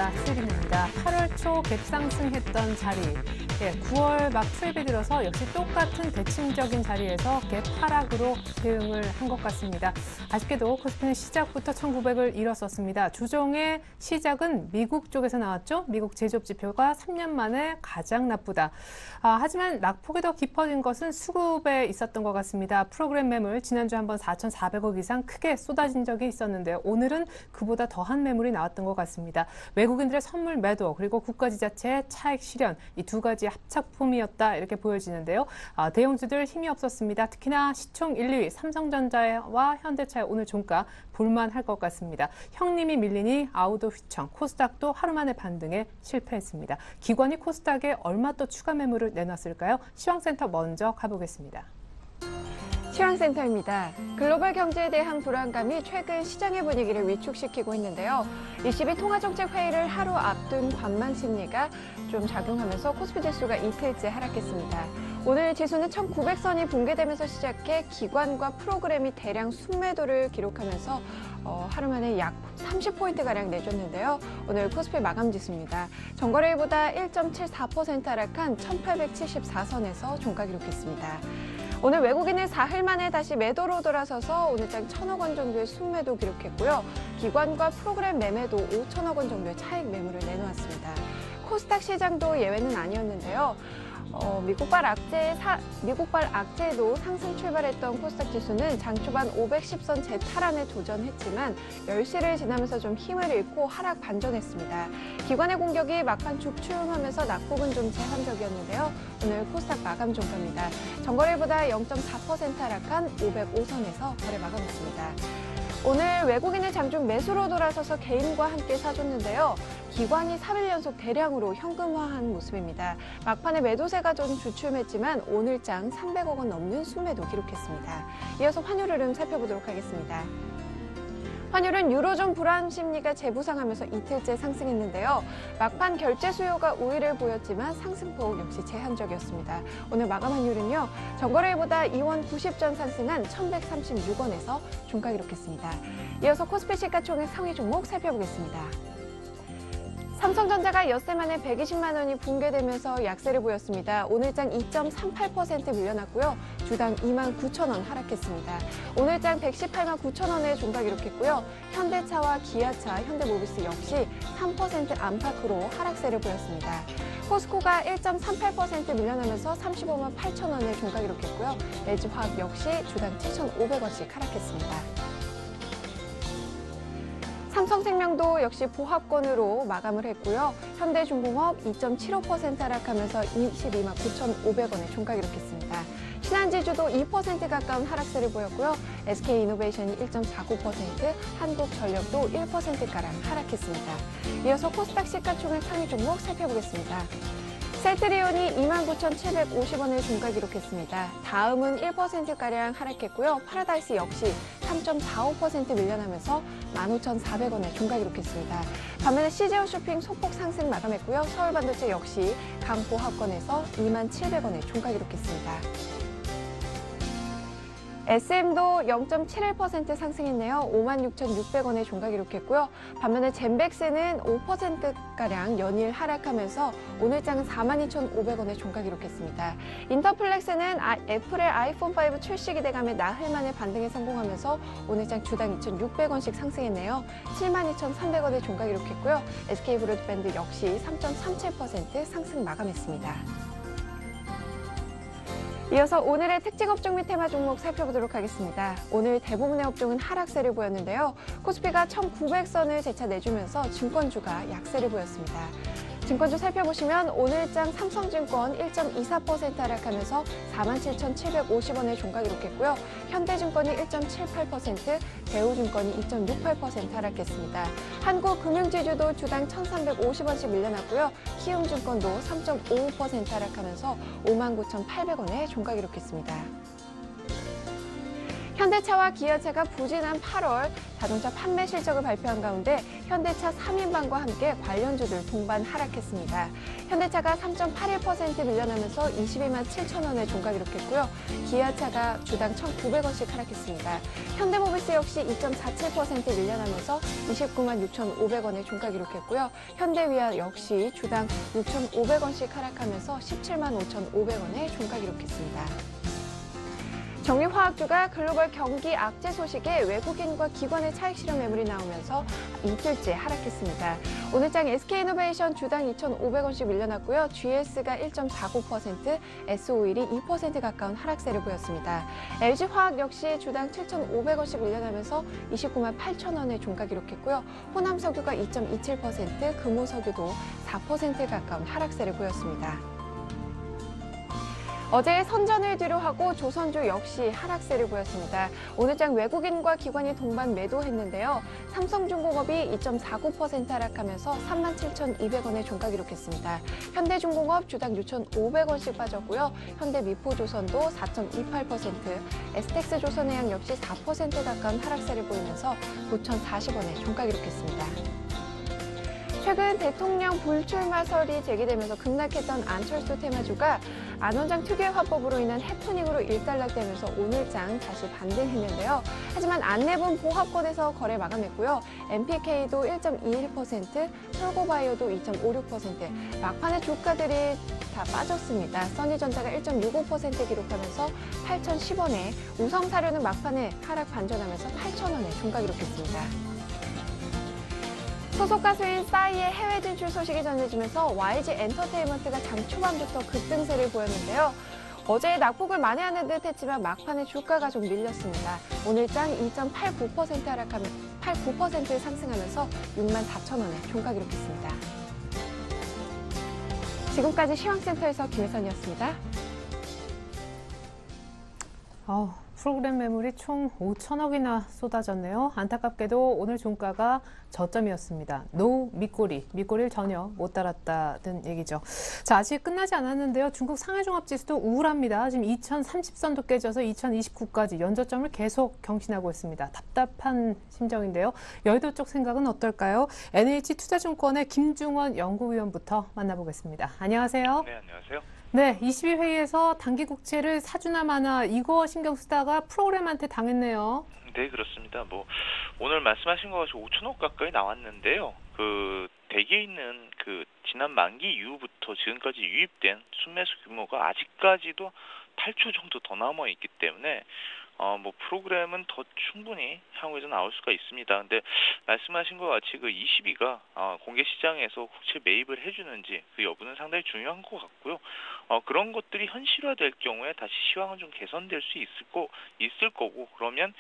코스피가 쓰림입니다. 8월 초 갭상승했던 자리, 9월 막 투입에 들어서 역시 똑같은 대칭적인 자리에서 갭 하락으로 대응을 한 것 같습니다. 아쉽게도 코스피는 시작부터 1900을 잃었었습니다. 조정의 시작은 미국 쪽에서 나왔죠. 미국 제조업 지표가 3년 만에 가장 나쁘다. 하지만 낙폭이 더 깊어진 것은 수급에 있었던 것 같습니다. 프로그램 매물 지난주 한번 4,400억 이상 크게 쏟아진 적이 있었는데요. 오늘은 그보다 더한 매물이 나왔던 것 같습니다. 외국인들의 선물 매도 그리고 국가지자체의 차익 실현 이 두 가지 합작품이었다 이렇게 보여지는데요. 대형주들 힘이 없었습니다. 특히나 시총 1, 2위 삼성전자와 현대차의 오늘 종가 볼만할 것 같습니다. 형님이 밀리니 아우도 휘청, 코스닥도 하루 만에 반등에 실패했습니다. 기관이 코스닥에 얼마 또 추가 매물을 내놨을까요? 시황센터 먼저 가보겠습니다. 시황센터입니다. 글로벌 경제에 대한 불안감이 최근 시장의 분위기를 위축시키고 있는데요. 22 통화정책회의를 하루 앞둔 관망 심리가 좀 작용하면서 코스피 지수가 이틀째 하락했습니다. 오늘 지수는 1900선이 붕괴되면서 시작해 기관과 프로그램이 대량 순매도를 기록하면서 하루 만에 약 30포인트가량 내줬는데요. 오늘 코스피 마감 지수입니다. 전거래일보다 1.74% 하락한 1874선에서 종가 기록했습니다. 오늘 외국인은 4흘 만에 다시 매도로 돌아서서 오늘장 1,000억 원 정도의 순매도 기록했고요. 기관과 프로그램 매매도 5천억 원 정도의 차익 매물을 내놓았습니다. 코스닥 시장도 예외는 아니었는데요. 미국발 악재도 상승 출발했던 코스닥 지수는 장 초반 510선 재탈환에 도전했지만 10시를 지나면서 좀 힘을 잃고 하락 반전했습니다. 기관의 공격이 막판 죽춤하면서 낙폭은 좀 제한적이었는데요. 오늘 코스닥 마감 종가입니다. 전거래일보다 0.4% 하락한 505선에서 거래 마감했습니다. 오늘 외국인의 장중 매수로 돌아서서 개인과 함께 사줬는데요. 기관이 3일 연속 대량으로 현금화한 모습입니다. 막판에 매도세가 좀 주춤했지만 오늘장 300억 원 넘는 순매도 기록했습니다. 이어서 환율 흐름 살펴보도록 하겠습니다. 환율은 유로존 불안 심리가 재부상하면서 이틀째 상승했는데요. 막판 결제 수요가 우위를 보였지만 상승폭 역시 제한적이었습니다. 오늘 마감 환율은요. 전거래일보다 2원 90전 상승한 1136원에서 종가 기록했습니다. 이어서 코스피 시가총액 상위 종목 살펴보겠습니다. 삼성전자가 엿새 만에 120만 원이 붕괴되면서 약세를 보였습니다. 오늘장 2.38% 밀려났고요. 주당 29,000원 하락했습니다. 오늘장 118만 9천원에 종가 기록했고요. 현대차와 기아차, 현대모비스 역시 3% 안팎으로 하락세를 보였습니다. 포스코가 1.38% 밀려나면서 35만 8천원에 종가 기록했고요. LG화학 역시 주당 7,500원씩 하락했습니다. 삼성생명도 역시 보합권으로 마감을 했고요. 현대중공업 2.75% 하락하면서 22만 9,500원에 종가 기록했습니다. 신한지주도 2% 가까운 하락세를 보였고요. SK이노베이션이 1.49%, 한국전력도 1%가량 하락했습니다. 이어서 코스닥 시가총액 상위 종목 살펴보겠습니다. 셀트리온이 29,750원을 종가 기록했습니다. 다음은 1%가량 하락했고요. 파라다이스 역시 3.45% 밀려나면서 15,400원에 종가 기록했습니다. 반면에 CJ 쇼핑 소폭 상승 마감했고요. 서울반도체 역시 강보합권에서 27,000원에 종가 기록했습니다. SM도 0.71% 상승했네요. 56,600원에 종가 기록했고요. 반면에 젠백스는 5%가량 연일 하락하면서 오늘장은 42,500원에 종가 기록했습니다. 인터플렉스는 애플의 아이폰 5 출시 기대감에 나흘 만에 반등에 성공하면서 오늘장 주당 2,600원씩 상승했네요. 72,300원에 종가 기록했고요. SK브로드밴드 역시 3.37% 상승 마감했습니다. 이어서 오늘의 특징 업종 및 테마 종목 살펴보도록 하겠습니다. 오늘 대부분의 업종은 하락세를 보였는데요. 코스피가 1900선을 재차 내주면서 증권주가 약세를 보였습니다. 증권주 살펴보시면 오늘장 삼성증권 1.24% 하락하면서 47,750원에 종가 기록했고요. 현대증권이 1.78%, 대우증권이 2.68% 하락했습니다. 한국금융지주도 주당 1,350원씩 밀려났고요. 키움증권도 3.55% 하락하면서 59,800원에 종가 기록했습니다. 현대차와 기아차가 부진한 8월 자동차 판매 실적을 발표한 가운데 현대차 3인방과 함께 관련주들 동반 하락했습니다. 현대차가 3.81% 밀려나면서 22만 7천 원의 종가 기록했고요. 기아차가 주당 1,900원씩 하락했습니다. 현대모비스 역시 2.47% 밀려나면서 29만 6,500원의 종가 기록했고요. 현대위아 역시 주당 6,500원씩 하락하면서 17만 5,500원의 종가 기록했습니다. 정유화학주가 글로벌 경기 악재 소식에 외국인과 기관의 차익 실현 매물이 나오면서 이틀째 하락했습니다. 오늘장 SK이노베이션 주당 2,500원씩 밀려났고요. GS가 1.49%, S오일이 2% 가까운 하락세를 보였습니다. LG화학 역시 주당 7,500원씩 밀려나면서 29만 8천 원의 종가 기록했고요. 호남석유가 2.27%, 금호석유도 4% 가까운 하락세를 보였습니다. 어제 선전을 뒤로하고 조선주 역시 하락세를 보였습니다. 오늘장 외국인과 기관이 동반 매도했는데요. 삼성중공업이 2.49% 하락하면서 37,200원의 종가 기록했습니다. 현대중공업 주당 6,500원씩 빠졌고요. 현대미포조선도 4.28%, 에스텍스조선해양 역시 4% 가까운 하락세를 보이면서 9,040원의 종가 기록했습니다. 최근 대통령 불출마설이 제기되면서 급락했던 안철수 테마주가 안 원장 특유의 화법으로 인한 해프닝으로 일단락되면서 오늘장 다시 반등했는데요. 하지만 안내분 보합권에서 거래 마감했고요. MPK도 1.21%, 톨고바이오도 2.56%, 막판에 주가들이 다 빠졌습니다. 써니전자가 1.65% 기록하면서 8,010원에, 우성사료는 막판에 하락 반전하면서 8,000원에 종가 기록했습니다. 소속 가수인 싸이의 해외 진출 소식이 전해지면서 YG 엔터테인먼트가 장 초반부터 급등세를 보였는데요. 어제 낙폭을 만회하는 듯 했지만 막판에 주가가 좀 밀렸습니다. 오늘장 2.89% 하락하며 89% 상승하면서 6만 4천 원에 종가 기록했습니다. 지금까지 시황센터에서 김혜선이었습니다. 프로그램 매물이 총 5천억이나 쏟아졌네요. 안타깝게도 오늘 종가가 저점이었습니다. 노 밑꼬리를 전혀 못 달았다는 얘기죠. 자, 아직 끝나지 않았는데요. 중국 상하이종합지수도 우울합니다. 지금 2030선도 깨져서 2029까지 연저점을 계속 경신하고 있습니다. 답답한 심정인데요. 여의도 쪽 생각은 어떨까요? NH투자증권의 김중원 연구위원부터 만나보겠습니다. 안녕하세요. 네, 안녕하세요. 네, 22회의에서 단기 국채를 사주나 마나 이거 신경 쓰다가 프로그램한테 당했네요. 네, 그렇습니다. 오늘 말씀하신 것이 5천억 가까이 나왔는데요. 대기에 있는 지난 만기 이후부터 지금까지 유입된 순매수 규모가 아직까지도 8조 정도 더 남아 있기 때문에 프로그램은 더 충분히 향후에도 나올 수가 있습니다. 근데 말씀하신 것 같이 22가 공개 시장에서 국채 매입을 해주는지 그 여부는 상당히 중요한 것 같고요. 그런 것들이 현실화될 경우에 다시 시황은 좀 개선될 수 있을 거고 그러면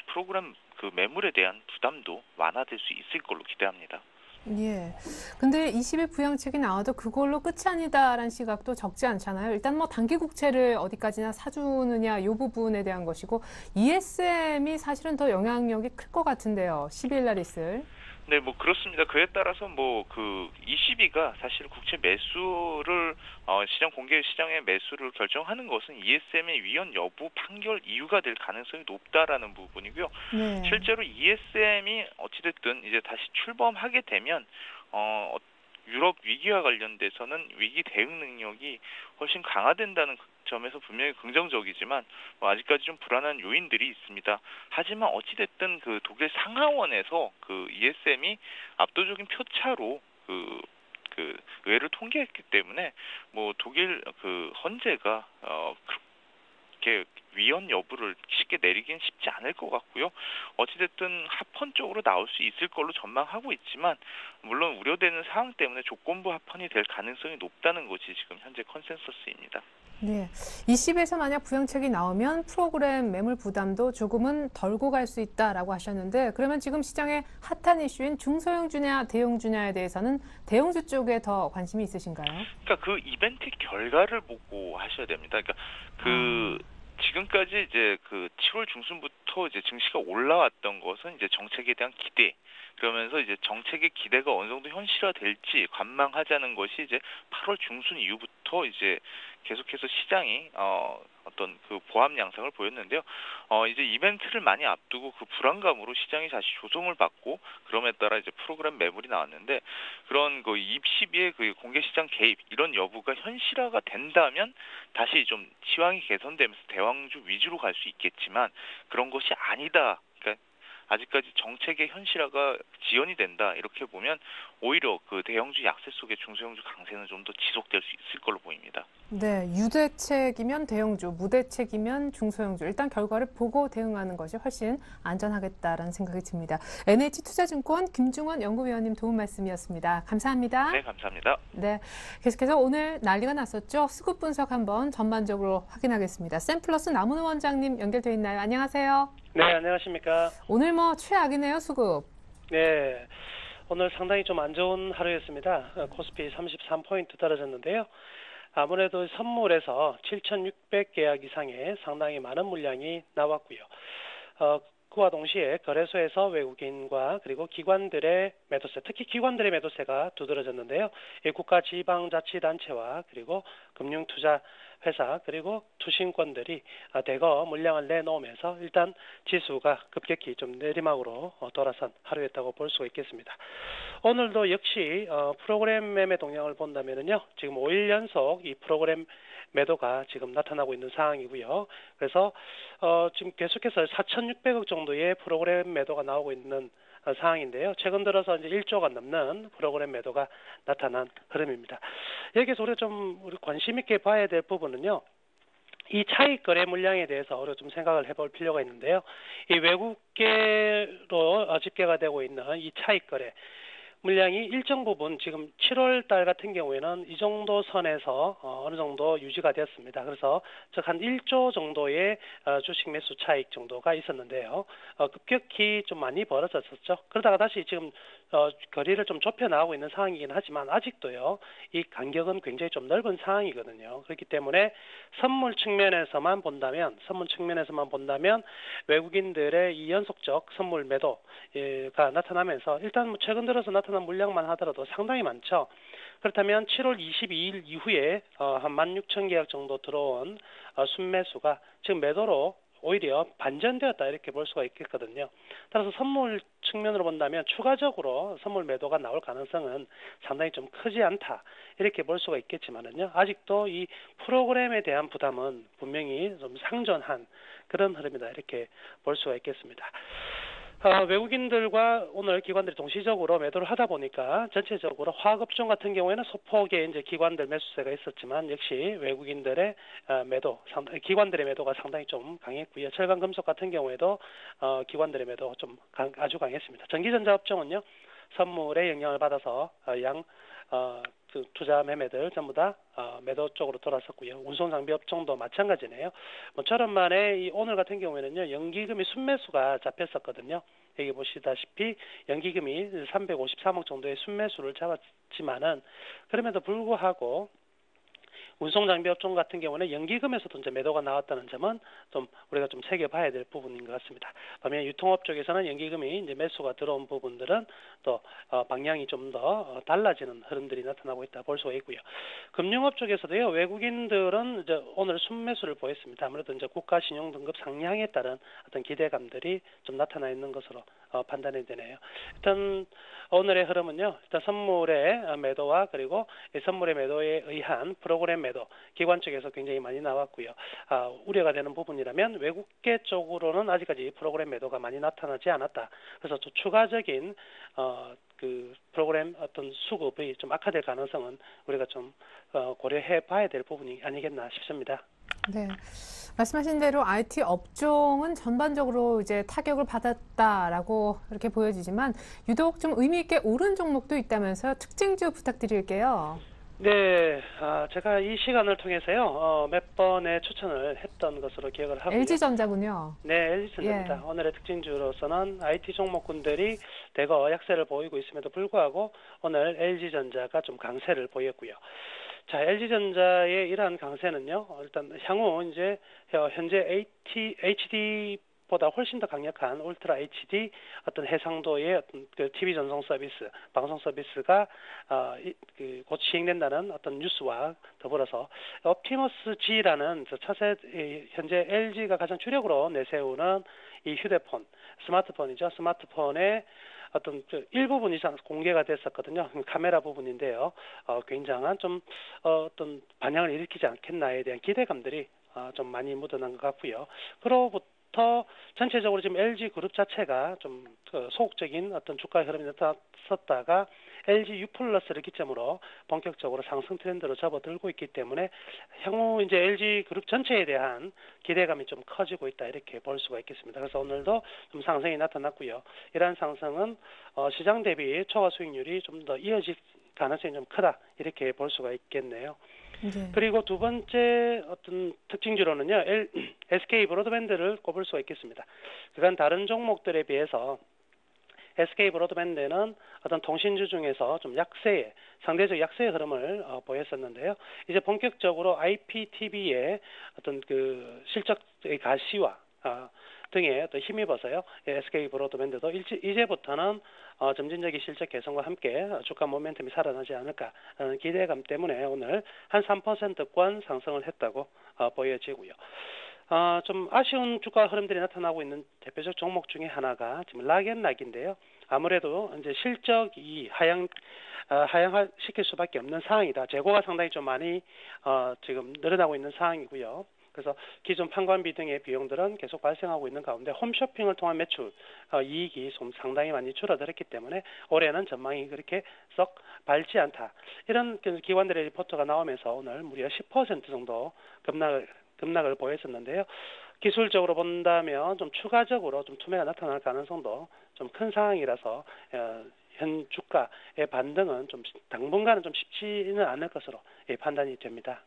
프로그램 매물에 대한 부담도 완화될 수 있을 걸로 기대합니다. 예. 근데 20일 부양책이 나와도 그걸로 끝이 아니다라는 시각도 적지 않잖아요. 일단 단기 국채를 어디까지나 사주느냐 이 부분에 대한 것이고 ESM이 사실은 더 영향력이 클 것 같은데요. 10일 날 있을. 네, 그렇습니다. 그에 따라서 22가 사실 국채 매수를 공개 시장의 매수를 결정하는 것은 ESM의 위헌 여부 판결 이유가 될 가능성이 높다라는 부분이고요. 네. 실제로 ESM이 어찌됐든 이제 다시 출범하게 되면 유럽 위기와 관련돼서는 위기 대응 능력이 훨씬 강화된다는 점에서 분명히 긍정적이지만 아직까지 좀 불안한 요인들이 있습니다. 하지만 어찌됐든 독일 상하원에서 ESM이 압도적인 표차로 의회를 통과했기 때문에 독일 헌재가 그렇게 위헌 여부를 쉽게 내리긴 쉽지 않을 것 같고요. 어찌됐든 합헌 쪽으로 나올 수 있을 걸로 전망하고 있지만 물론 우려되는 사항 때문에 조건부 합헌이 될 가능성이 높다는 것이 지금 현재 컨센서스입니다. 네, 20에서 만약 부양책이 나오면 프로그램 매물 부담도 조금은 덜고 갈 수 있다라고 하셨는데 그러면 지금 시장의 핫한 이슈인 중소형주냐 대형주냐에 대해서는 대형주 쪽에 더 관심이 있으신가요? 그러니까 이벤트 결과를 보고 하셔야 됩니다. 그러니까 지금까지 이제 7월 중순부터 이제 증시가 올라왔던 것은 이제 정책에 대한 기대, 그러면서 이제 정책의 기대가 어느 정도 현실화될지 관망하자는 것이 이제 8월 중순 이후부터 이제 계속해서 시장이 어떤 그 보합 양상을 보였는데요. 이제 이벤트를 많이 앞두고 그 불안감으로 시장이 다시 조정을 받고 그럼에 따라 이제 프로그램 매물이 나왔는데 그런 그 입시비의 그 공개 시장 개입 이런 여부가 현실화가 된다면 다시 좀 시황이 개선되면서 대왕주 위주로 갈 수 있겠지만 그런 것이 아니다. 그러니까 아직까지 정책의 현실화가 지연이 된다 이렇게 보면 오히려 그 대형주 약세 속에 중소형주 강세는 좀 더 지속될 수 있을 걸로 보입니다. 네, 유대책이면 대형주, 무대책이면 중소형주. 일단 결과를 보고 대응하는 것이 훨씬 안전하겠다라는 생각이 듭니다. NH투자증권 김중원 연구위원님 도움 말씀이었습니다. 감사합니다. 네, 감사합니다. 네, 계속해서 오늘 난리가 났었죠. 수급 분석 한번 전반적으로 확인하겠습니다. 샘플러스 남은호 원장님 연결돼 있나요? 안녕하세요. 네, 안녕하십니까. 오늘 뭐 최악이네요, 수급. 네, 오늘 상당히 좀 안 좋은 하루였습니다. 코스피 33포인트 떨어졌는데요. 아무래도 선물에서 7,600계약 이상의 상당히 많은 물량이 나왔고요. 그와 동시에 거래소에서 외국인과 그리고 기관들의 매도세, 특히 기관들의 매도세가 두드러졌는데요. 국가 지방자치단체와 그리고 금융투자회사 그리고 투신권들이 대거 물량을 내놓으면서 일단 지수가 급격히 좀 내리막으로 돌아선 하루였다고 볼 수가 있겠습니다. 오늘도 역시 프로그램 매매 동향을 본다면요, 지금 5일 연속 이 프로그램 매도가 지금 나타나고 있는 상황이고요. 그래서 지금 계속해서 4,600억 정도의 프로그램 매도가 나오고 있는 상황인데요. 최근 들어서 이제 1조가 넘는 프로그램 매도가 나타난 흐름입니다. 여기서 우리가 좀 관심 있게 봐야 될 부분은요, 이 차익 거래 물량에 대해서 우리가 좀 생각을 해볼 필요가 있는데요. 이 외국계로 집계가 되고 있는 이 차익 거래 물량이 일정 부분 지금 7월 달 같은 경우에는 이 정도 선에서 어느 정도 유지가 되었습니다. 그래서 즉 한 1조 정도의 주식 매수 차익 정도가 있었는데요. 급격히 좀 많이 벌어졌었죠. 그러다가 다시 지금 거리를 좀 좁혀 나가고 있는 상황이긴 하지만 아직도요, 이 간격은 굉장히 좀 넓은 상황이거든요. 그렇기 때문에 선물 측면에서만 본다면 외국인들의 이 연속적 선물 매도가 나타나면서 일단 뭐 최근 들어서 나타난 물량만 하더라도 상당히 많죠. 그렇다면 7월 22일 이후에 한 16,000계약 정도 들어온 순매수가 지금 매도로 오히려 반전되었다 이렇게 볼 수가 있겠거든요. 따라서 선물 측면으로 본다면 추가적으로 선물 매도가 나올 가능성은 상당히 좀 크지 않다 이렇게 볼 수가 있겠지만은요, 아직도 이 프로그램에 대한 부담은 분명히 좀 상존한 그런 흐름이다 이렇게 볼 수가 있겠습니다. 외국인들과 오늘 기관들이 동시적으로 매도를 하다 보니까 전체적으로 화학업종 같은 경우에는 소폭의 이제 기관들 매수세가 있었지만 역시 외국인들의 기관들의 매도가 상당히 좀 강했고요. 철강금속 같은 경우에도 기관들의 매도 좀 아주 강했습니다. 전기전자 업종은요, 선물의 영향을 받아서 그 투자 매매들 전부 다 매도 쪽으로 돌아섰고요. 운송장비 업종도 마찬가지네요. 모처럼 만에 이 오늘 같은 경우에는요, 연기금이 순매수가 잡혔었거든요. 여기 보시다시피 연기금이 353억 정도의 순매수를 잡았지만은 그럼에도 불구하고 운송장비 업종 같은 경우는 연기금에서도 이제 매도가 나왔다는 점은 좀 우리가 좀 새겨봐야 될 부분인 것 같습니다. 반면 유통업 쪽에서는 연기금이 이제 매수가 들어온 부분들은 또 방향이 좀 더 달라지는 흐름들이 나타나고 있다 볼 수가 있고요. 금융업 쪽에서도요, 외국인들은 이제 오늘 순매수를 보였습니다. 아무래도 이제 국가 신용 등급 상향에 따른 어떤 기대감들이 좀 나타나 있는 것으로 판단이 되네요. 일단 오늘의 흐름은요, 일단 선물의 매도와 그리고 선물의 매도에 의한 프로그램 매도, 기관 쪽에서 굉장히 많이 나왔고요. 우려가 되는 부분이라면 외국계 쪽으로는 아직까지 프로그램 매도가 많이 나타나지 않았다. 그래서 또 추가적인 그 프로그램 어떤 수급이 좀 악화될 가능성은 우리가 좀 고려해 봐야 될 부분이 아니겠나 싶습니다. 네. 말씀하신 대로 IT 업종은 전반적으로 이제 타격을 받았다라고 이렇게 보여지지만 유독 좀 의미 있게 오른 종목도 있다면서요. 특징주 부탁드릴게요. 네, 제가 이 시간을 통해서요, 몇 번의 추천을 했던 것으로 기억을 하고요. LG전자군요. 네, LG전자입니다. 예. 오늘의 특징주로서는 IT 종목군들이 대거 약세를 보이고 있음에도 불구하고 오늘 LG전자가 좀 강세를 보였고요. 자, LG전자의 이러한 강세는요, 일단 향후 이제 현재 HD 보다 훨씬 더 강력한 울트라 HD 어떤 해상도의 어떤 그 TV 전송 서비스, 방송 서비스가 곧 시행된다는 어떤 뉴스와 더불어서 옵티머스 G라는 차세 현재 LG가 가장 주력으로 내세우는 이 휴대폰, 스마트폰이죠. 스마트폰의 어떤 일부분 이상 공개가 됐었거든요. 카메라 부분인데요. 굉장한 좀 어떤 반향을 일으키지 않겠나에 대한 기대감들이 좀 많이 묻어난 것 같고요. 그로부터 전체적으로 지금 LG 그룹 자체가 좀 소극적인 어떤 주가 흐름이 나타났었다가 LG U 플러스를 기점으로 본격적으로 상승 트렌드로 접어들고 있기 때문에 향후 이제 LG 그룹 전체에 대한 기대감이 좀 커지고 있다 이렇게 볼 수가 있겠습니다. 그래서 오늘도 좀 상승이 나타났고요. 이러한 상승은 시장 대비 초과 수익률이 좀 더 이어질 가능성이 좀 크다 이렇게 볼 수가 있겠네요. 네. 그리고 두 번째 어떤 특징주로는요, SK 브로드밴드를 꼽을 수가 있겠습니다. 그간 다른 종목들에 비해서 SK 브로드밴드는 어떤 통신주 중에서 좀 상대적 약세의 흐름을 보였었는데요. 이제 본격적으로 IPTV의 어떤 그 실적의 가시화 등에 또 힘입어서요. SK 브로드밴드도 이제부터는 점진적인 실적 개선과 함께 주가 모멘텀이 살아나지 않을까라는 기대감 때문에 오늘 한 3%권 상승을 했다고 보여지고요. 좀 아쉬운 주가 흐름들이 나타나고 있는 대표적 종목 중에 하나가 지금 락앤락인데요. 아무래도 이제 실적이 하향시킬 수밖에 없는 상황이다. 재고가 상당히 좀 많이 지금 늘어나고 있는 상황이고요. 그래서 기존 판관비 등의 비용들은 계속 발생하고 있는 가운데 홈쇼핑을 통한 매출 이익이 좀 상당히 많이 줄어들었기 때문에 올해는 전망이 그렇게 썩 밝지 않다. 이런 기관들의 리포트가 나오면서 오늘 무려 10% 정도 급락을 보였었는데요. 기술적으로 본다면 좀 추가적으로 좀 투매가 나타날 가능성도 좀 큰 상황이라서 현 주가의 반등은 좀 당분간은 좀 쉽지는 않을 것으로 판단이 됩니다.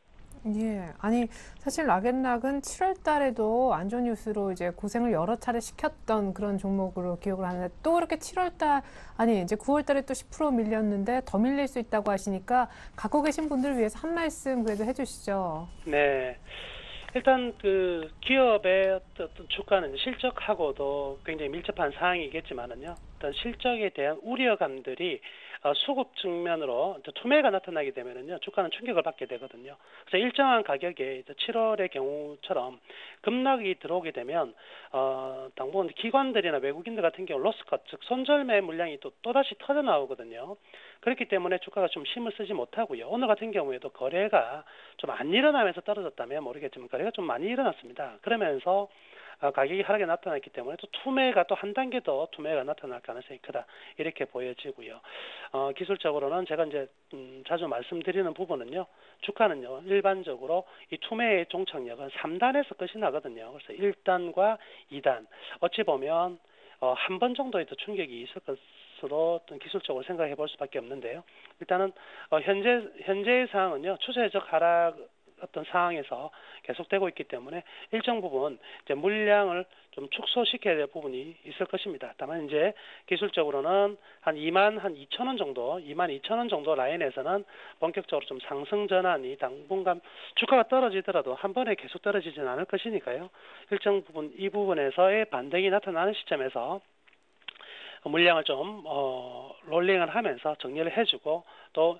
예, 아니 사실 락앤락은 7월 달에도 안 좋은 뉴스로 이제 고생을 여러 차례 시켰던 그런 종목으로 기억을 하는데 또 그렇게 7월 달 아니 이제 9월 달에 또 10% 밀렸는데 더 밀릴 수 있다고 하시니까 갖고 계신 분들을 위해서 한 말씀 그래도 해주시죠. 네. 일단 그 기업의 어떤 주가는 실적하고도 굉장히 밀접한 사항이겠지만은요. 어떤 실적에 대한 우려감들이 수급 측면으로 투매가 나타나게 되면은요. 주가는 충격을 받게 되거든요. 그래서 일정한 가격에 7월의 경우처럼 급락이 들어오게 되면 당분 기관들이나 외국인들 같은 경우 로스컷 즉 손절매 물량이 또다시 터져 나오거든요. 그렇기 때문에 주가가 좀 힘을 쓰지 못하고요. 오늘 같은 경우에도 거래가 좀 안 일어나면서 떨어졌다면 모르겠지만 거래가 좀 많이 일어났습니다. 그러면서 가격이 하락이 나타났기 때문에 또 투매가 또 한 단계 더 투매가 나타날 가능성이 크다 이렇게 보여지고요. 기술적으로는 제가 이제 자주 말씀드리는 부분은요. 주가는요. 일반적으로 이 투매의 종착역은 3단에서 끝이 나거든요. 그래서 1단과 2단 어찌 보면 한 번 정도의 더 충격이 있을 것으로 어떤 기술적으로 생각해 볼 수밖에 없는데요. 일단은 현재의 상황은요. 추세적 하락 어떤 상황에서 계속되고 있기 때문에 일정 부분 이제 물량을 좀 축소시켜야 될 부분이 있을 것입니다. 다만 이제 기술적으로는 한 2만 2천 원 정도 라인에서는 본격적으로 좀 상승 전환이 당분간 주가가 떨어지더라도 한 번에 계속 떨어지지는 않을 것이니까요. 일정 부분 이 부분에서의 반등이 나타나는 시점에서 물량을 좀 롤링을 하면서 정리를 해주고 또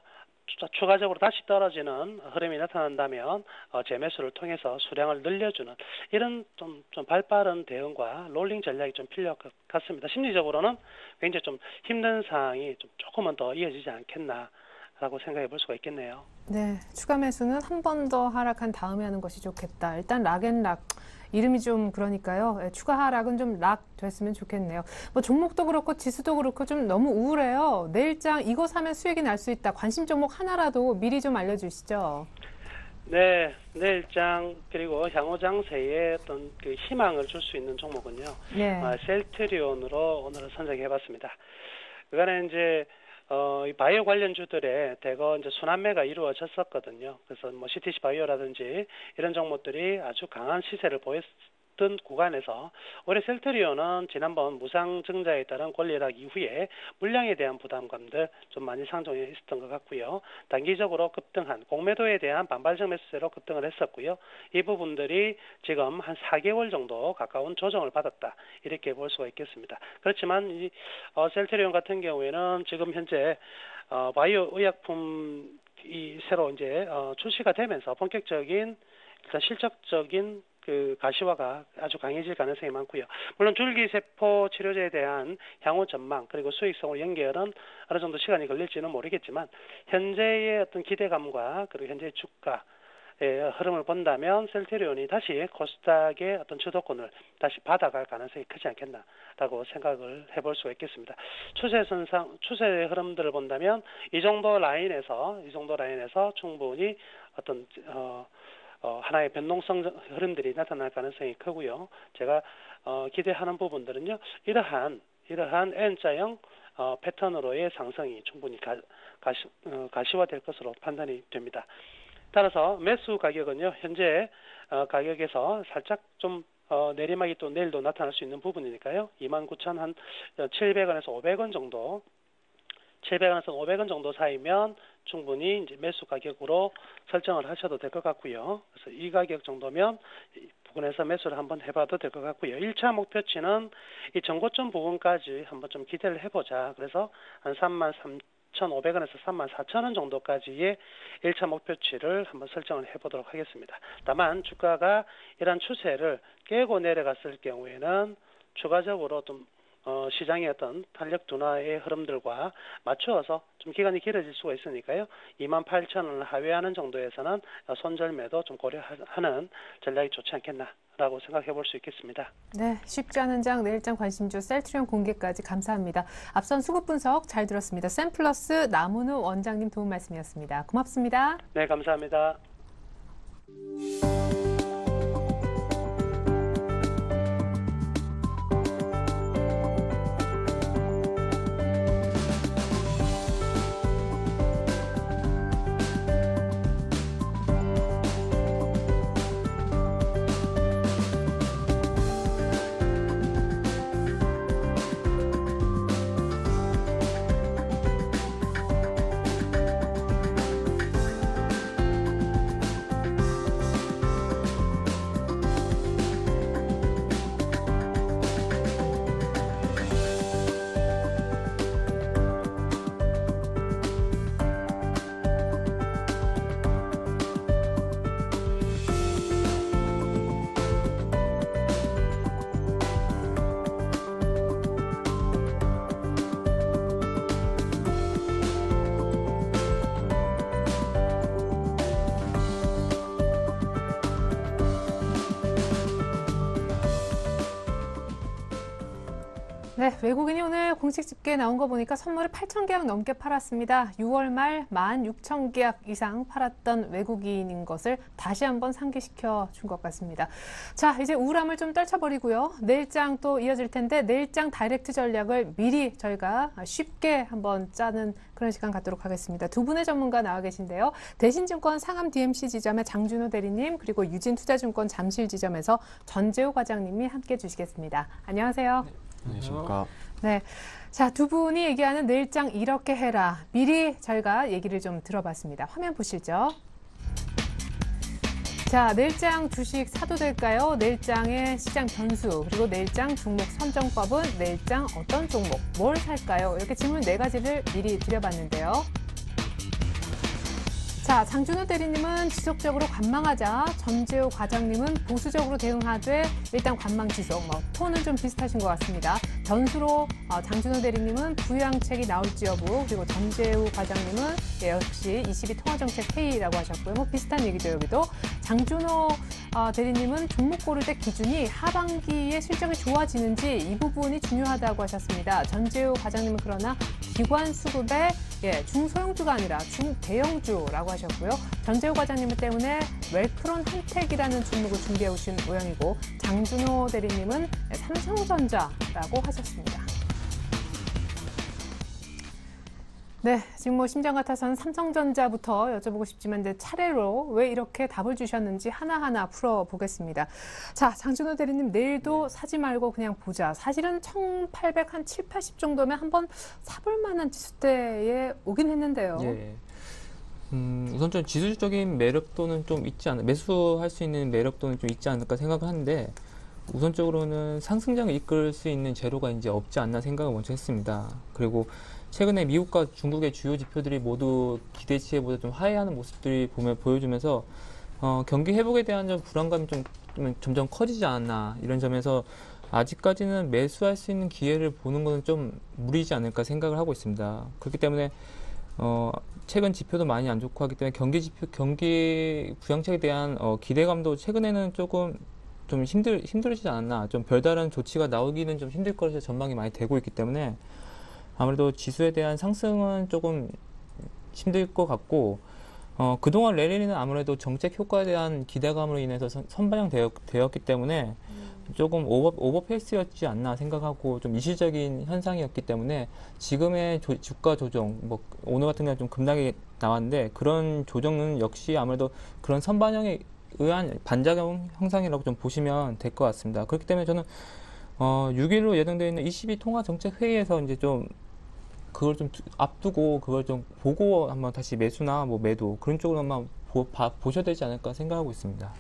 추가적으로 다시 떨어지는 흐름이 나타난다면 재매수를 통해서 수량을 늘려주는 이런 좀 발빠른 대응과 롤링 전략이 좀 필요할 것 같습니다. 심리적으로는 굉장히 좀 힘든 상황이 좀 조금은 더 이어지지 않겠나라고 생각해 볼 수가 있겠네요. 네, 추가 매수는 한 번 더 하락한 다음에 하는 것이 좋겠다. 일단 락앤락 이름이 좀 그러니까요. 추가 하락은 좀 락 됐으면 좋겠네요. 뭐 종목도 그렇고 지수도 그렇고 좀 너무 우울해요. 내일장 이거 사면 수익이 날 수 있다. 관심 종목 하나라도 미리 좀 알려주시죠. 네, 내일장 그리고 향후 장세에 어떤 그 희망을 줄 수 있는 종목은요. 네. 셀트리온으로 오늘은 선정해봤습니다. 그간에 이제 이 바이오 관련주들에 대거 이제 순환매가 이루어졌었거든요. 그래서 뭐 CTC 바이오라든지 이런 종목들이 아주 강한 시세를 있던 구간에서 올해 셀트리온은 지난번 무상증자에 따른 권리락 이후에 물량에 대한 부담감들 좀 많이 상정해 있었던 것 같고요. 단기적으로 급등한 공매도에 대한 반발적 매수세로 급등을 했었고요. 이 부분들이 지금 한 4개월 정도 가까운 조정을 받았다. 이렇게 볼 수가 있겠습니다. 그렇지만 이 셀트리온 같은 경우에는 지금 현재 바이오 의약품이 새로 이제 출시가 되면서 본격적인 일단 실적적인 그 가시화가 아주 강해질 가능성이 많고요. 물론 줄기세포 치료제에 대한 향후 전망 그리고 수익성을 연결은 어느 정도 시간이 걸릴지는 모르겠지만 현재의 어떤 기대감과 그리고 현재의 주가의 흐름을 본다면 셀트리온이 다시 코스닥의 어떤 주도권을 다시 받아갈 가능성이 크지 않겠나라고 생각을 해볼 수가 있겠습니다. 추세 흐름들을 본다면 이 정도 라인에서 충분히 어떤 하나의 변동성 흐름들이 나타날 가능성이 크고요. 제가 기대하는 부분들은요. 이러한 N자형 패턴으로의 상승이 충분히 가시화될 것으로 판단이 됩니다. 따라서 매수 가격은요. 현재 가격에서 살짝 좀 내리막이 또 내일도 나타날 수 있는 부분이니까요. 29,700원에서 500원 정도 700원에서 500원 정도 사이면 충분히 이제 매수 가격으로 설정을 하셔도 될 것 같고요. 그래서 이 가격 정도면 이 부분에서 매수를 한번 해봐도 될 것 같고요. 1차 목표치는 이 전고점 부분까지 한번 좀 기대를 해보자. 그래서 한 33,500원에서 34,000원 정도까지의 1차 목표치를 한번 설정을 해보도록 하겠습니다. 다만 주가가 이러한 추세를 깨고 내려갔을 경우에는 추가적으로 좀 시장의 어떤 탄력 둔화의 흐름들과 맞추어서 좀 기간이 길어질 수가 있으니까요. 28,000원을 하회하는 정도에서는 손절매도 좀 고려하는 전략이 좋지 않겠나라고 생각해 볼 수 있겠습니다. 네, 쉽지 않은 장, 내일장 관심주 셀트리온 공개까지 감사합니다. 앞선 수급 분석 잘 들었습니다. 샘플러스 남은우 원장님 도움 말씀이었습니다. 고맙습니다. 네, 감사합니다. 네, 외국인이 오늘 공식 집계에 나온 거 보니까 선물을 8,000계약 넘게 팔았습니다. 6월 말 16,000계약 이상 팔았던 외국인인 것을 다시 한번 상기시켜 준 것 같습니다. 자, 이제 우울함을 좀 떨쳐버리고요. 내일장 또 이어질 텐데 내일장 다이렉트 전략을 미리 저희가 쉽게 한번 짜는 그런 시간 갖도록 하겠습니다. 두 분의 전문가 나와 계신데요. 대신증권 상암 DMC 지점의 장준호 대리님 그리고 유진투자증권 잠실 지점에서 전재호 과장님이 함께 해주시겠습니다. 안녕하세요. 안녕하십니까. 네. 자, 두 분이 얘기하는 내일장 이렇게 해라. 미리 저희가 얘기를 좀 들어봤습니다. 화면 보시죠. 자, 내일장 주식 사도 될까요? 내일장의 시장 변수, 그리고 내일장 종목 선정법은 내일장 어떤 종목, 뭘 살까요? 이렇게 질문 4가지를 미리 드려봤는데요. 자, 장준호 대리님은 지속적으로 관망하자, 전재호 과장님은 보수적으로 대응하되 일단 관망 지속, 톤은 좀 비슷하신 것 같습니다. 변수로 장준호 대리님은 부양책이 나올지 여부, 그리고 전재호 과장님은 역시 22 통화정책 회의라고 하셨고요. 비슷한 얘기죠, 여기도. 장준호 대리님은 종목 고를 때 기준이 하반기에 실적이 좋아지는지 이 부분이 중요하다고 하셨습니다. 전재호 과장님은 그러나 기관 수급에 중소형주가 아니라 중대형주라고 하셨고요. 전재호 과장님 때문에 웰크론 혜택이라는 종목을 준비해 오신 모양이고 장준호 대리님은 삼성전자라고 하셨습니다. 네, 지금 뭐 심장 같아서는 삼성전자부터 여쭤보고 싶지만 이제 차례로 왜 이렇게 답을 주셨는지 하나하나 풀어보겠습니다. 자, 장준호 대리님 내일도 사지 말고 그냥 보자. 사실은 1800, 한 7, 80 정도면 한번 사볼 만한 지수대에 오긴 했는데요. 예. 우선적인 지수적인 매력도는 좀 있지 않나, 매수할 수 있는 매력도는 좀 있지 않을까 생각을 하는데, 우선적으로는 상승장을 이끌 수 있는 재료가 이제 없지 않나 생각을 먼저 했습니다. 그리고 최근에 미국과 중국의 주요 지표들이 모두 기대치보다 좀 하회하는 모습들이 보여주면서 경기 회복에 대한 좀 불안감이 좀 점점 커지지 않았나, 이런 점에서 아직까지는 매수할 수 있는 기회를 보는 것은 좀 무리지 않을까 생각을 하고 있습니다. 그렇기 때문에 최근 지표도 많이 안 좋고 하기 때문에 경기 부양책에 대한 기대감도 최근에는 조금 좀 힘들지 않았나, 좀 별다른 조치가 나오기는 좀 힘들 것으로 전망이 많이 되고 있기 때문에 아무래도 지수에 대한 상승은 조금 힘들 것 같고, 그동안 랠리는 아무래도 정책 효과에 대한 기대감으로 인해서 선반영되었기 때문에 조금 오버페이스였지 않나 생각하고, 좀 이질적인 현상이었기 때문에 지금의 주가 조정, 뭐 오늘 같은 경우는 좀 급락이 나왔는데, 그런 조정은 역시 아무래도 그런 선반영에 의한 반작용 형상이라고 좀 보시면 될 것 같습니다. 그렇기 때문에 저는 6일로 예정되어 있는 ECB 통화정책회의에서 이제 좀 그걸 좀 앞두고 그걸 좀 보고 한번 다시 매수나 뭐 매도 그런 쪽으로 한번 보셔야 되지 않을까 생각하고 있습니다.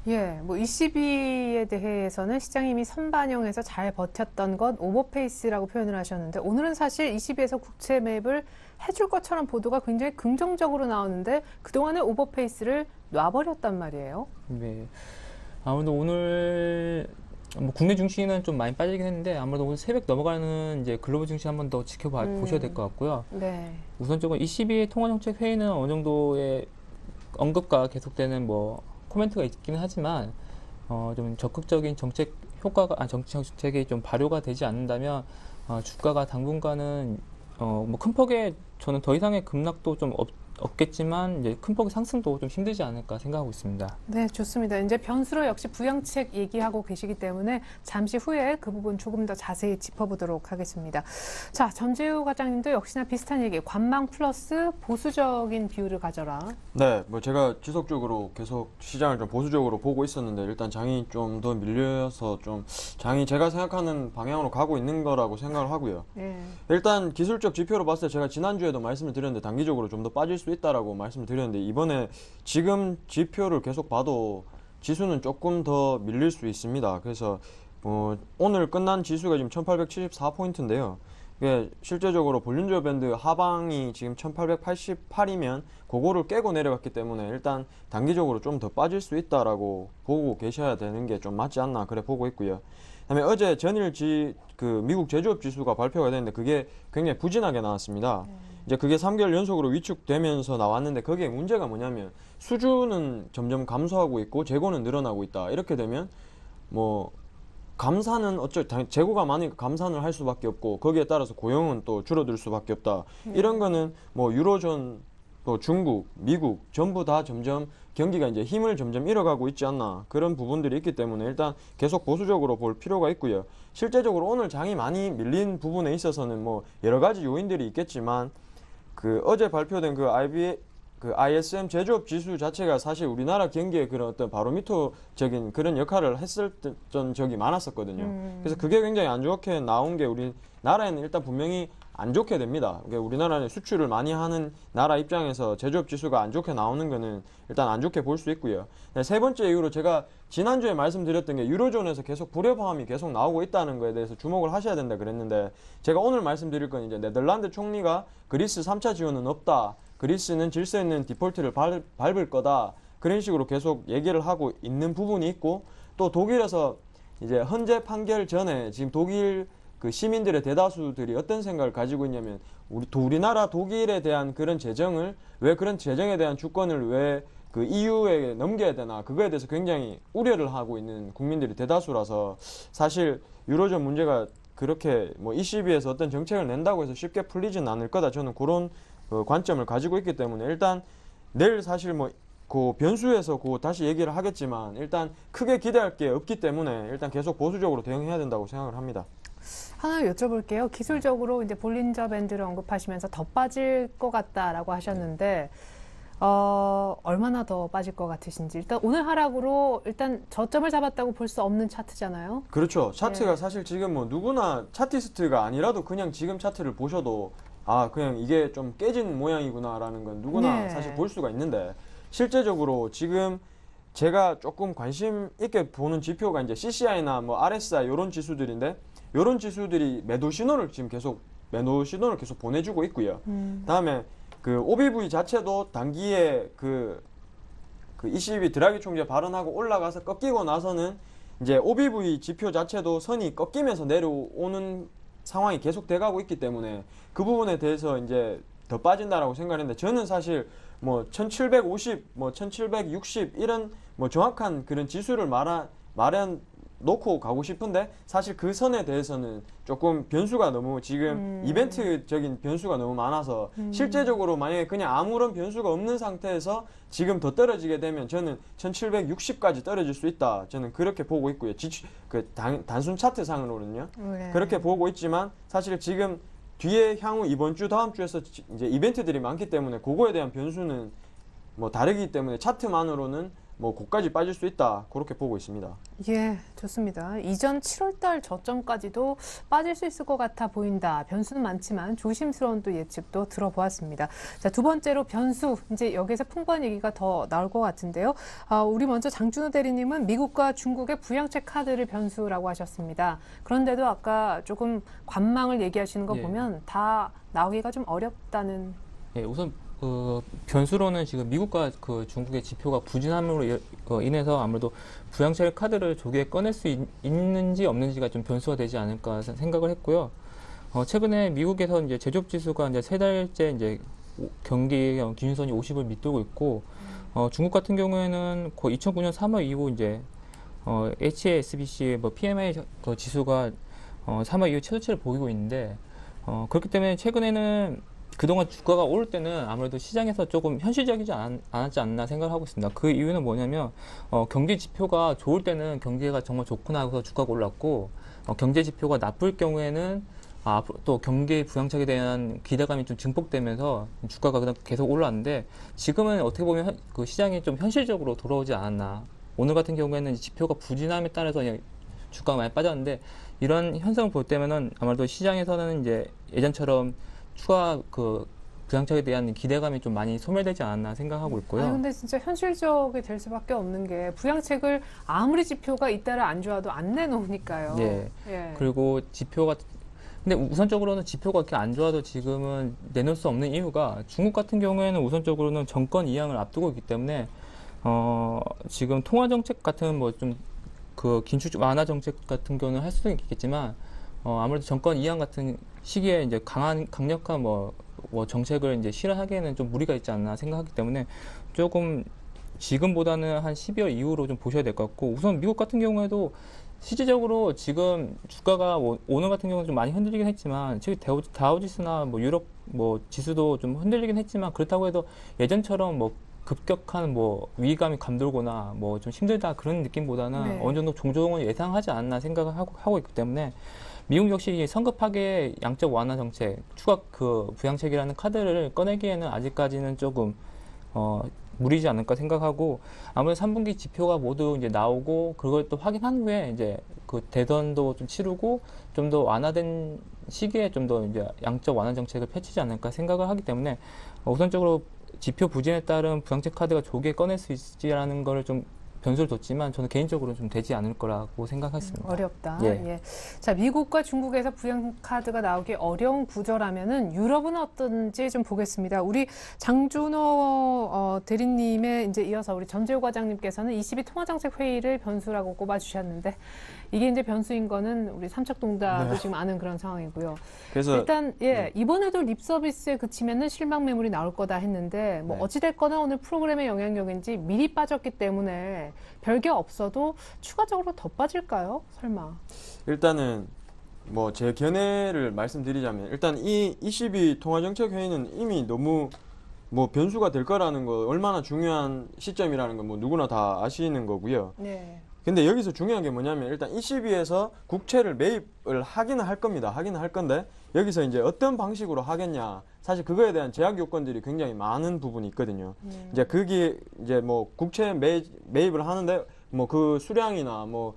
예, 뭐 ECB에 대해서는 시장이 이미 선반영해서 잘 버텼던 것 오버페이스라고 표현을 하셨는데, 오늘은 사실 ECB에서 국채 매입을 해줄 것처럼 보도가 굉장히 긍정적으로 나오는데 그동안의 오버페이스를 놔버렸단 말이에요. 네. 아무래도 오늘 뭐 국내 증시는 좀 많이 빠지긴 했는데, 아무래도 오늘 새벽 넘어가는 이제 글로벌 증시 한번 더 보셔야 될 것 같고요. 네. 우선적으로 ECB 통화정책 회의는 어느 정도의 언급과 계속되는 뭐 코멘트가 있기는 하지만 좀 적극적인 정책 효과가 정책이 좀 발효가 되지 않는다면 주가가 당분간은 뭐 큰 폭의 저는 더 이상의 급락도 좀 없겠지만 이제 큰 폭의 상승도 좀 힘들지 않을까 생각하고 있습니다. 네, 좋습니다. 이제 변수로 역시 부양책 얘기하고 계시기 때문에 잠시 후에 그 부분 조금 더 자세히 짚어보도록 하겠습니다. 자, 전재우 과장님도 역시나 비슷한 얘기, 관망 플러스 보수적인 비율을 가져라. 네, 뭐 제가 지속적으로 계속 시장을 좀 보수적으로 보고 있었는데, 일단 장이 좀 더 밀려서 좀 장이 제가 생각하는 방향으로 가고 있는 거라고 생각을 하고요. 네. 일단 기술적 지표로 봤을 때 제가 지난주에도 말씀을 드렸는데 단기적으로 좀 더 빠질 수 있다라고 말씀을 드렸는데, 이번에 지금 지표를 계속 봐도 지수는 조금 더 밀릴 수 있습니다. 그래서 오늘 끝난 지수가 지금 1874포인트인데요. 이게 실제적으로 볼린저 밴드 하방이 지금 1888이면 그거를 깨고 내려갔기 때문에 일단 단기적으로 좀 더 빠질 수 있다라고 보고 계셔야 되는 게 좀 맞지 않나 그래 보고 있고요. 그다음에 어제 전일 그 미국 제조업 지수가 발표가 됐는데 그게 굉장히 부진하게 나왔습니다. 이제 그게 3개월 연속으로 위축되면서 나왔는데, 거기에 문제가 뭐냐면 수주는 점점 감소하고 있고 재고는 늘어나고 있다. 이렇게 되면 뭐 감산은 재고가 많으니까 감산을 할 수밖에 없고, 거기에 따라서 고용은 또 줄어들 수밖에 없다. 이런 거는 뭐 유로존, 또 중국, 미국 전부 다 점점 경기가 이제 힘을 점점 잃어가고 있지 않나, 그런 부분들이 있기 때문에 일단 계속 보수적으로 볼 필요가 있고요. 실제적으로 오늘 장이 많이 밀린 부분에 있어서는 뭐 여러 가지 요인들이 있겠지만, 그 어제 발표된 그 ISM 제조업 지수 자체가 사실 우리나라 경기에 그런 어떤 바로미터적인 그런 역할을 했었던 적이 많았었거든요. 그래서 그게 굉장히 안 좋게 나온 게 우리나라에는 일단 분명히 안 좋게 됩니다. 그러니까 우리나라는 수출을 많이 하는 나라 입장에서 제조업 지수가 안 좋게 나오는 거는 일단 안 좋게 볼 수 있고요. 세 번째 이유로 제가 지난주에 말씀드렸던 게 유로존에서 계속 불협화음이 계속 나오고 있다는 거에 대해서 주목을 하셔야 된다 그랬는데, 제가 오늘 말씀드릴 건 이제 네덜란드 총리가 그리스 3차 지원은 없다, 그리스는 질서 있는 디폴트를 밟을 거다, 그런 식으로 계속 얘기를 하고 있는 부분이 있고, 또 독일에서 이제 헌재 판결 전에 지금 독일 그 시민들의 대다수들이 어떤 생각을 가지고 있냐면, 우리나라 독일에 대한 그런 재정을 왜, 그런 재정에 대한 주권을 왜 그 EU에 넘겨야 되나, 그거에 대해서 굉장히 우려를 하고 있는 국민들이 대다수라서, 사실 유로존 문제가 그렇게 뭐 ECB에서 어떤 정책을 낸다고 해서 쉽게 풀리진 않을 거다, 저는 그런 관점을 가지고 있기 때문에 일단 내일 사실 뭐 그 변수에서 다시 얘기를 하겠지만 일단 크게 기대할 게 없기 때문에 일단 계속 보수적으로 대응해야 된다고 생각을 합니다. 하나 여쭤볼게요. 기술적으로 이제 볼린저 밴드를 언급하시면서 더 빠질 것 같다라고 하셨는데 얼마나 더 빠질 것 같으신지. 일단 오늘 하락으로 일단 저점을 잡았다고 볼 수 없는 차트잖아요. 그렇죠. 차트가 네. 사실 지금 뭐 누구나 차티스트가 아니라도 그냥 지금 차트를 보셔도 아, 그냥 이게 좀 깨진 모양이구나라는 건 누구나 네. 사실 볼 수가 있는데 실제적으로 지금 제가 조금 관심 있게 보는 지표가 이제 CCI나 뭐 RSI 이런 지수들인데 이런 지수들이 매도 신호를 계속 보내주고 있고요. 다음에 그 OBV 자체도 단기에 그 ECB 드라기 총재 발언하고 올라가서 꺾이고 나서는 이제 OBV 지표 자체도 선이 꺾이면서 내려오는 상황이 계속 돼가고 있기 때문에 그 부분에 대해서 이제 더 빠진다라고 생각했는데 저는 사실 뭐 1750, 뭐 1760 이런 뭐 정확한 그런 지수를 놓고 가고 싶은데 사실 그 선에 대해서는 조금 변수가 너무 지금 이벤트적인 변수가 너무 많아서 실제적으로 만약에 그냥 아무런 변수가 없는 상태에서 지금 더 떨어지게 되면 저는 1760까지 떨어질 수 있다. 저는 그렇게 보고 있고요. 단순 차트상으로는요. 네. 그렇게 보고 있지만 사실 지금 뒤에 향후 이번 주 다음 주에서 이제 이벤트들이 많기 때문에 그거에 대한 변수는 뭐 다르기 때문에 차트만으로는 뭐 고까지 빠질 수 있다. 그렇게 보고 있습니다. 예, 좋습니다. 이전 7월달 저점까지도 빠질 수 있을 것 같아 보인다. 변수는 많지만 조심스러운 또 예측도 들어보았습니다. 자, 두 번째로 변수. 이제 여기서 풍부한 얘기가 더 나올 것 같은데요. 우리 먼저 장준호 대리님은 미국과 중국의 부양책 카드를 변수라고 하셨습니다. 그런데도 아까 조금 관망을 얘기하시는 거 예. 보면 다 나오기가 좀 어렵다는. 예, 우선 변수로는 지금 미국과 그 중국의 지표가 부진함으로 인해서 아무래도 부양책 카드를 조기에 꺼낼 수 있는지 없는지가 좀 변수가 되지 않을까 생각을 했고요. 최근에 미국에서 이제 제조업 지수가 이제 세 달째 이제 경기 기준선이 50을 밑돌고 있고, 중국 같은 경우에는 거의 2009년 3월 이후 이제 HASBC 뭐 PMI 그 지수가 3월 이후 최저치를 보이고 있는데, 그렇기 때문에 최근에는 그동안 주가가 오를 때는 아무래도 시장에서 조금 현실적이지 않았지 않나 생각을 하고 있습니다. 그 이유는 뭐냐면 경제 지표가 좋을 때는 경제가 정말 좋구나 하고서 주가가 올랐고, 경제 지표가 나쁠 경우에는 앞으로 또 경기 부양책에 대한 기대감이 좀 증폭되면서 주가가 계속 올랐는데, 지금은 어떻게 보면 그 시장이 좀 현실적으로 돌아오지 않았나. 오늘 같은 경우에는 지표가 부진함에 따라서 그냥 주가가 많이 빠졌는데, 이런 현상을 볼 때면은 아무래도 시장에서는 이제 예전처럼 추가 그 부양책에 대한 기대감이 좀 많이 소멸되지 않았나 생각하고 있고요. 근데 진짜 현실적이 될 수밖에 없는 게 부양책을 아무리 지표가 잇따라 안 좋아도 안 내놓으니까요. 예. 예. 그리고 지표가 근데 우선적으로는 지표가 그렇게 안 좋아도 지금은 내놓을 수 없는 이유가 중국 같은 경우에는 우선적으로는 정권 이양을 앞두고 있기 때문에 지금 통화 정책 같은 뭐 좀 그 긴축 완화 정책 같은 경우는 할 수도 있겠지만 아무래도 정권 이양 같은 시기에 이제 강력한 뭐 정책을 이제 실현하기에는 좀 무리가 있지 않나 생각하기 때문에 조금 지금보다는 한 12월 이후로 좀 보셔야 될 것 같고, 우선 미국 같은 경우에도 실질적으로 지금 주가가 오늘 같은 경우는 좀 많이 흔들리긴 했지만, 지금 다우지수나 뭐 유럽 뭐 지수도 좀 흔들리긴 했지만, 그렇다고 해도 예전처럼 뭐 급격한 뭐 위기감이 감돌거나 뭐 좀 힘들다 그런 느낌보다는 네. 어느 정도 종종은 예상하지 않나 생각을 하고 있기 때문에, 미국 역시 성급하게 양적 완화 정책, 추가 그 부양책이라는 카드를 꺼내기에는 아직까지는 조금 무리지 않을까 생각하고, 아무래도 3분기 지표가 모두 이제 나오고 그걸 또 확인한 후에 이제 그 대선도 좀 치르고 좀 더 완화된 시기에 좀 더 이제 양적 완화 정책을 펼치지 않을까 생각을 하기 때문에, 우선적으로 지표 부진에 따른 부양책 카드가 조기에 꺼낼 수 있지라는 거를 좀 변수를 뒀지만, 저는 개인적으로는 좀 되지 않을 거라고 생각했습니다. 어렵다. 예. 예. 자, 미국과 중국에서 부양 카드가 나오기 어려운 구조라면은 유럽은 어떤지 좀 보겠습니다. 우리 장준호 대리님의 이제 이어서 우리 전재호 과장님께서는 22 통화정책 회의를 변수라고 꼽아주셨는데, 이게 이제 변수인 거는 우리 삼척동답도 네. 지금 아는 그런 상황이고요. 그래서 일단 이번에도 립 서비스에 그치면은 실망 매물이 나올 거다 했는데, 뭐 네. 어찌됐거나 오늘 프로그램의 영향력인지 미리 빠졌기 때문에 별게 없어도 추가적으로 더 빠질까요? 설마. 일단은 뭐 제 견해를 말씀드리자면, 일단 이 22 통화정책회의는 이미 너무 뭐 변수가 될 거라는 거, 얼마나 중요한 시점이라는 건 뭐 누구나 다 아시는 거고요. 네. 근데 여기서 중요한 게 뭐냐면 일단 ECB에서 국채를 매입을 하기는 할 겁니다. 하기는 할 건데 여기서 이제 어떤 방식으로 하겠냐. 사실 그거에 대한 제약 요건들이 굉장히 많은 부분이 있거든요. 이제 그게 이제 뭐 국채 매입을 하는데 뭐 그 수량이나 뭐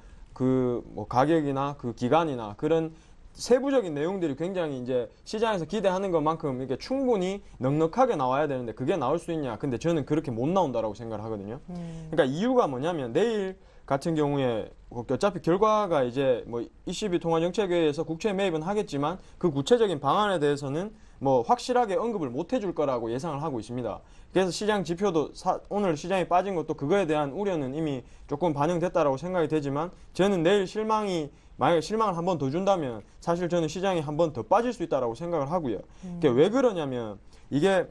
가격이나 그 기간이나 그런 세부적인 내용들이 굉장히 이제 시장에서 기대하는 것만큼 이렇게 충분히 넉넉하게 나와야 되는데 그게 나올 수 있냐. 근데 저는 그렇게 못 나온다라고 생각을 하거든요. 그러니까 이유가 뭐냐면 내일 같은 경우에 어차피 결과가 이제 뭐 ECB 통화정책회의에서 국채 매입은 하겠지만 그 구체적인 방안에 대해서는 뭐 확실하게 언급을 못 해줄 거라고 예상을 하고 있습니다. 그래서 시장 지표도 오늘 시장이 빠진 것도 그거에 대한 우려는 이미 조금 반영됐다라고 생각이 되지만 저는 내일 만약에 실망을 한 번 더 준다면 사실 저는 시장이 한 번 더 빠질 수 있다라고 생각을 하고요. 그게 왜 그러냐면 이게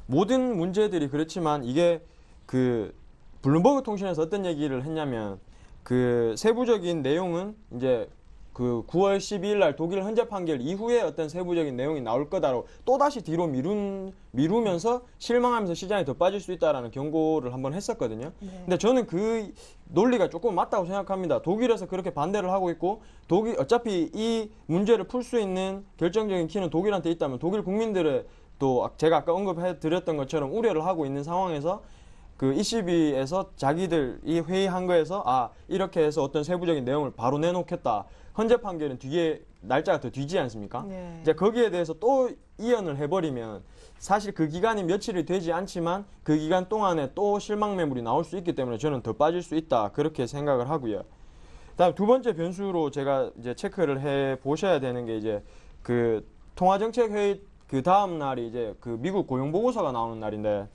모든 문제들이 그렇지만 이게 그 블룸버그 통신에서 어떤 얘기를 했냐면 그 세부적인 내용은 이제 그 9월 12일 날 독일 헌재 판결 이후에 어떤 세부적인 내용이 나올 거다라고 또다시 뒤로 미루면서 실망하면서 시장이 더 빠질 수 있다라는 경고를 한번 했었거든요. 근데 저는 그 논리가 조금 맞다고 생각합니다. 독일에서 그렇게 반대를 하고 있고 어차피 이 문제를 풀 수 있는 결정적인 키는 독일한테 있다면 독일 국민들의 또 제가 아까 언급해 드렸던 것처럼 우려를 하고 있는 상황에서 그 ECB에서 자기들이 회의한 거에서 이렇게 해서 어떤 세부적인 내용을 바로 내놓겠다. 헌재 판결은 뒤에 날짜가 더 뒤지 않습니까? 네. 이제 거기에 대해서 또 이연을 해버리면 사실 그 기간이 며칠이 되지 않지만 그 기간 동안에 또 실망 매물이 나올 수 있기 때문에 저는 더 빠질 수 있다. 그렇게 생각을 하고요. 다음 두 번째 변수로 제가 이제 체크를 해 보셔야 되는 게 이제 그 통화정책회의 그 다음 날이 이제 그 미국 고용 보고서가 나오는 날인데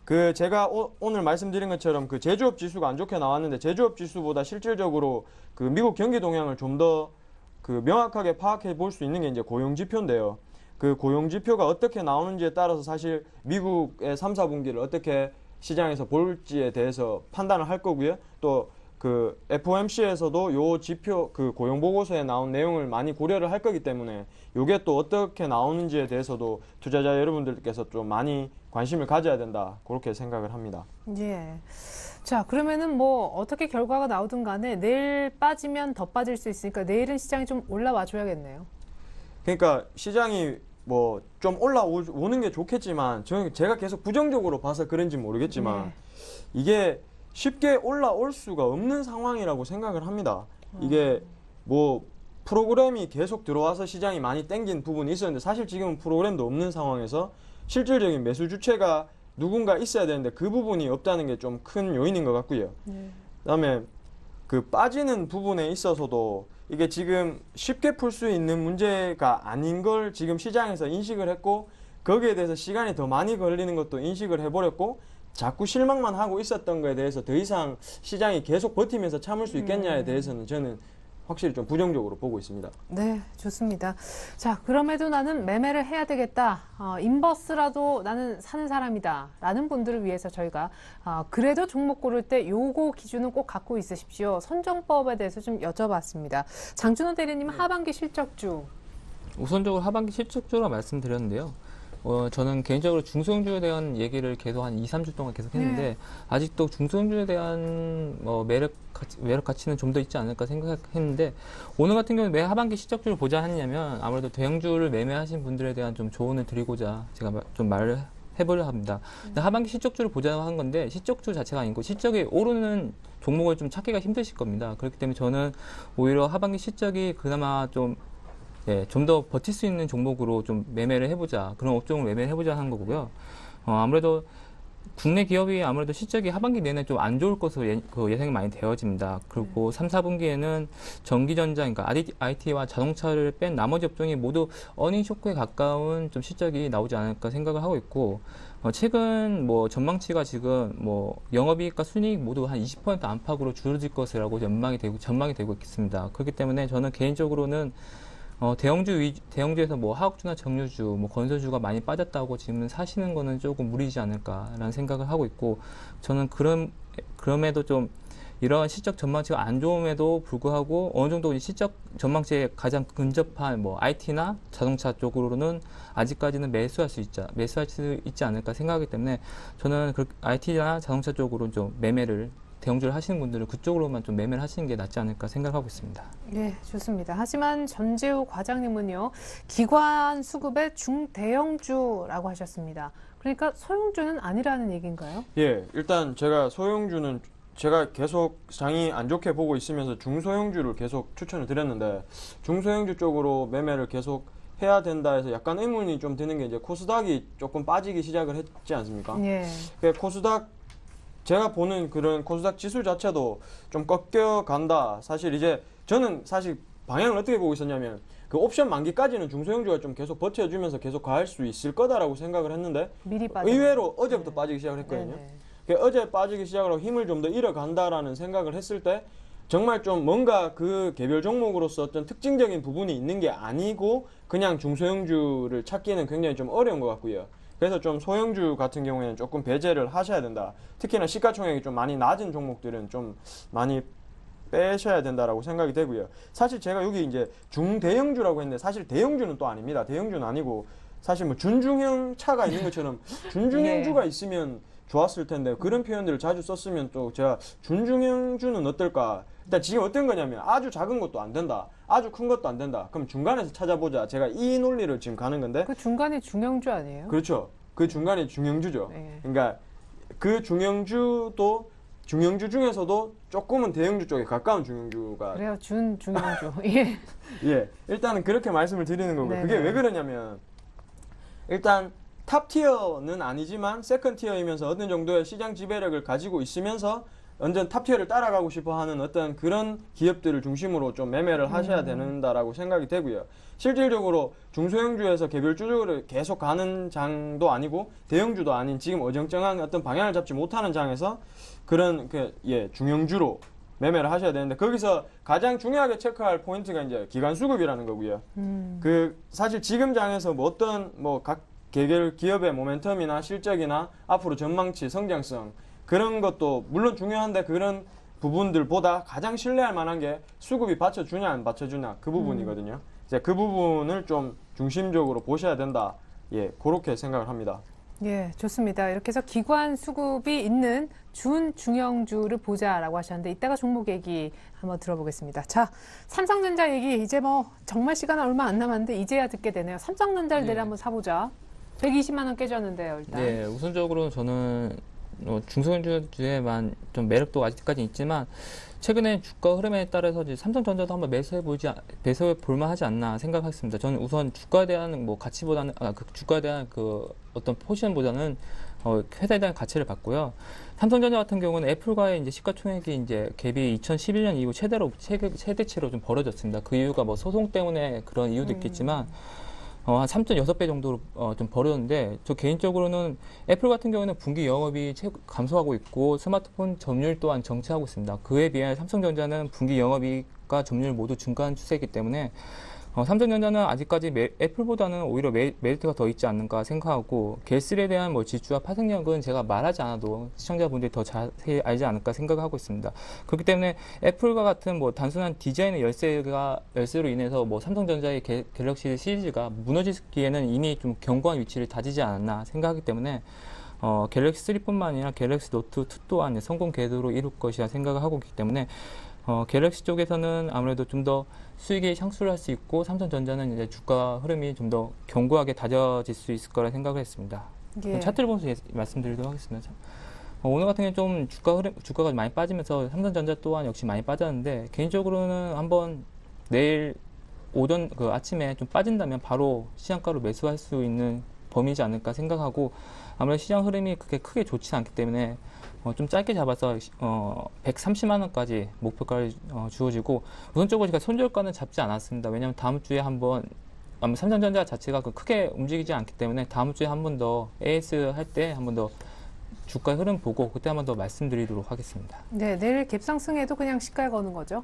그 제가 오늘 말씀드린 것처럼 그 제조업 지수가 안 좋게 나왔는데 제조업 지수보다 실질적으로 그 미국 경기 동향을 좀 더 그 명확하게 파악해 볼 수 있는 게 이제 고용 지표인데요. 그 고용 지표가 어떻게 나오는지에 따라서 사실 미국의 3, 4분기를 어떻게 시장에서 볼지에 대해서 판단을 할 거고요. 또 그 FOMC에서도 요 지표 그 고용 보고서에 나온 내용을 많이 고려를 할 거기 때문에 요게 또 어떻게 나오는지에 대해서도 투자자 여러분들께서 좀 많이 관심을 가져야 된다. 그렇게 생각을 합니다. 예. 자, 그러면은 뭐 어떻게 결과가 나오든 간에 내일 빠지면 더 빠질 수 있으니까 내일은 시장이 좀 올라와 줘야겠네요. 그러니까 시장이 뭐 좀 올라오는 게 좋겠지만 제가 계속 부정적으로 봐서 그런지 모르겠지만 이게 쉽게 올라올 수가 없는 상황이라고 생각을 합니다. 이게 뭐 프로그램이 계속 들어와서 시장이 많이 땡긴 부분이 있었는데 사실 지금은 프로그램도 없는 상황에서 실질적인 매수 주체가 누군가 있어야 되는데 그 부분이 없다는 게 좀 큰 요인인 것 같고요. 그다음에 그 빠지는 부분에 있어서도 이게 지금 쉽게 풀 수 있는 문제가 아닌 걸 지금 시장에서 인식을 했고 거기에 대해서 시간이 더 많이 걸리는 것도 인식을 해버렸고 자꾸 실망만 하고 있었던 거에 대해서 더 이상 시장이 계속 버티면서 참을 수 있겠냐에 대해서는 저는 확실히 좀 부정적으로 보고 있습니다. 네, 좋습니다. 자, 그럼에도 나는 매매를 해야 되겠다. 인버스라도 나는 사는 사람이다. 라는 분들을 위해서 저희가 그래도 종목 고를 때 요거 기준은 꼭 갖고 있으십시오. 선정법에 대해서 좀 여쭤봤습니다. 장준호 대리님 하반기 실적주. 우선적으로 하반기 실적주로 말씀드렸는데요. 저는 개인적으로 중소형주에 대한 얘기를 계속 한 2, 3주 동안 계속 했는데 아직도 중소형주에 대한 매력 가치는 좀 더 있지 않을까 생각했는데 오늘 같은 경우는 왜 하반기 실적주를 보자 했냐면 아무래도 대형주를 매매하신 분들에 대한 좀 조언을 드리고자 제가 좀 말을 해보려 합니다. 근데 하반기 실적주를 보자 한 건데 실적주 자체가 아니고 실적이 오르는 종목을 좀 찾기가 힘드실 겁니다. 그렇기 때문에 저는 오히려 하반기 실적이 그나마 좀 더 버틸 수 있는 종목으로 좀 매매를 해보자. 그런 업종을 매매를 해보자 하는 거고요. 아무래도 국내 기업이 아무래도 실적이 하반기 내내 좀 안 좋을 것으로 예상이 많이 되어집니다. 그리고 3, 4분기에는 전기전자, 그러니까 IT와 자동차를 뺀 나머지 업종이 모두 어닝 쇼크에 가까운 좀 실적이 나오지 않을까 생각을 하고 있고, 최근 뭐 전망치가 지금 뭐 영업이익과 순이익 모두 한 20% 안팎으로 줄어들 것이라고 전망이 되고 있습니다. 그렇기 때문에 저는 개인적으로는 대형주에서 뭐 화학주나 정유주, 뭐 건설주가 많이 빠졌다고 지금 사시는 거는 조금 무리지 않을까라는 생각을 하고 있고, 저는 그럼에도 좀 이러한 실적 전망치가 안 좋음에도 불구하고 어느 정도 실적 전망치에 가장 근접한 뭐 IT나 자동차 쪽으로는 아직까지는 매수할 수 있지 않을까 생각하기 때문에 저는 IT나 자동차 쪽으로 좀 매매를 대형주를 하시는 분들은 그쪽으로만 좀 매매를 하시는 게 낫지 않을까 생각하고 있습니다. 네, 좋습니다. 하지만 전재우 과장님은요, 기관 수급의 중대형주라고 하셨습니다. 그러니까 소형주는 아니라는 얘기인가요? 예, 일단 제가 계속 장이 안 좋게 보고 있으면서 중소형주를 계속 추천을 드렸는데 중소형주 쪽으로 매매를 계속 해야 된다 해서 약간 의문이 좀 드는 게 이제 코스닥이 조금 빠지기 시작을 했지 않습니까? 예. 코스닥 제가 보는 그런 코스닥 지수 자체도 좀 꺾여간다. 사실 이제 저는 사실 방향을 어떻게 보고 있었냐면 그 옵션 만기까지는 중소형주가 좀 계속 버텨주면서 계속 갈 수 있을 거다라고 생각을 했는데 미리 빠져. 의외로 어제부터 네. 빠지기 시작을 했거든요. 네네. 어제 빠지기 시작을 하고 힘을 좀 더 잃어간다라는 생각을 했을 때 정말 좀 뭔가 그 개별 종목으로서 어떤 특징적인 부분이 있는 게 아니고 그냥 중소형주를 찾기는 굉장히 좀 어려운 것 같고요. 그래서 좀 소형주 같은 경우에는 조금 배제를 하셔야 된다. 특히나 시가총액이 좀 많이 낮은 종목들은 좀 많이 빼셔야 된다라고 생각이 되고요. 사실 제가 여기 이제 중대형주라고 했는데 사실 대형주는 또 아닙니다. 대형주는 아니고 사실 뭐 준중형 차가 있는 것처럼 준중형주가 있으면 좋았을 텐데 그런 표현들을 자주 썼으면 또 제가 준중형주는 어떨까? 일단 지금 어떤 거냐면 아주 작은 것도 안 된다. 아주 큰 것도 안 된다. 그럼 중간에서 찾아보자. 제가 이 논리를 지금 가는 건데 그 중간이 중형주 아니에요? 그렇죠. 그 중간이 중형주죠. 네. 그러니까 그 중형주도 중형주 중에서도 조금은 대형주 쪽에 가까운 중형주가 그래요, 중형주. 예. 예, 일단은 그렇게 말씀을 드리는 거고요. 네네. 그게 왜 그러냐면 일단 탑 티어는 아니지만 세컨 티어이면서 어느 정도의 시장 지배력을 가지고 있으면서 완전 탑 티어를 따라가고 싶어 하는 어떤 그런 기업들을 중심으로 좀 매매를 하셔야 된다라고 생각이 되고요. 실질적으로 중소형주에서 개별주를 계속 가는 장도 아니고 대형주도 아닌 지금 어정쩡한 어떤 방향을 잡지 못하는 장에서 그런 중형주로 매매를 하셔야 되는데 거기서 가장 중요하게 체크할 포인트가 이제 기관 수급이라는 거고요. 그 사실 지금 장에서 뭐 어떤 뭐 각 개별 기업의 모멘텀이나 실적이나 앞으로 전망치, 성장성 그런 것도 물론 중요한데 그런 부분들보다 가장 신뢰할 만한 게 수급이 받쳐주냐 안 받쳐주냐 그 부분이거든요. 이제 그 부분을 좀 중심적으로 보셔야 된다. 예, 그렇게 생각을 합니다. 예, 좋습니다. 이렇게 해서 기관 수급이 있는 중형주를 보자라고 하셨는데 이따가 종목 얘기 한번 들어보겠습니다. 자, 삼성전자 얘기 이제 뭐 정말 시간 얼마 안 남았는데 이제야 듣게 되네요. 삼성전자를 내일 한번 사보자. 120만 원 깨졌는데요, 일단. 네, 우선적으로 저는 중소형주에만 좀 매력도 아직까지 있지만 최근에 주가 흐름에 따라서 이제 삼성전자도 한번 매수해 볼만하지 않나 생각했습니다. 저는 우선 주가에 대한 뭐 가치보다는 주가에 대한 그 어떤 포지션보다는 회사에 대한 가치를 봤고요. 삼성전자 같은 경우는 애플과의 이제 시가총액이 이제 갭이 2011년 이후 최대치로 좀 벌어졌습니다. 그 이유가 뭐 소송 때문에 그런 이유도 있겠지만 한 3.6배 정도로 좀 벌어졌는데 저 개인적으로는 애플 같은 경우는 분기 영업이 감소하고 있고 스마트폰 점유율 또한 정체하고 있습니다. 그에 비해 삼성전자는 분기 영업이익과 점유율 모두 증가한 추세이기 때문에 삼성전자는 아직까지 애플보다는 오히려 메리트가 더 있지 않는가 생각하고 갤3에 대한 뭐 지주와 파생력은 제가 말하지 않아도 시청자분들이 더 자세히 알지 않을까 생각하고 있습니다. 그렇기 때문에 애플과 같은 뭐 단순한 디자인의 열세로 인해서 뭐 삼성전자의 갤럭시 시리즈가 무너지기에는 이미 좀 견고한 위치를 다지지 않았나 생각하기 때문에 갤럭시 3뿐만 아니라 갤럭시 노트 2 또한 성공 궤도로 이룰 것이라 생각을 하고 있기 때문에 갤럭시 쪽에서는 아무래도 좀 더 수익이 향수를 할 수 있고 삼성전자는 이제 주가 흐름이 좀 더 견고하게 다져질 수 있을 거라 생각을 했습니다. 예. 차트를 보면서 말씀드리도록 하겠습니다. 오늘 같은 경우는 좀 주가가 많이 빠지면서 삼성전자 또한 역시 많이 빠졌는데 개인적으로는 한번 내일 오전 아침에 좀 빠진다면 바로 시장가로 매수할 수 있는 범위지 않을까 생각하고 아무래도 시장 흐름이 그렇게 크게 좋지 않기 때문에 좀 짧게 잡아서 130만 원까지 목표가를 주어지고 우선적으로 제가 손절가는 잡지 않았습니다. 왜냐하면 다음 주에 한번 삼성전자 자체가 크게 움직이지 않기 때문에 다음 주에 한 번 더 AS 할 때 한 번 더 주가 흐름 보고 그때 한 번 더 말씀드리도록 하겠습니다. 네, 내일 갭상승해도 그냥 시가에 거는 거죠?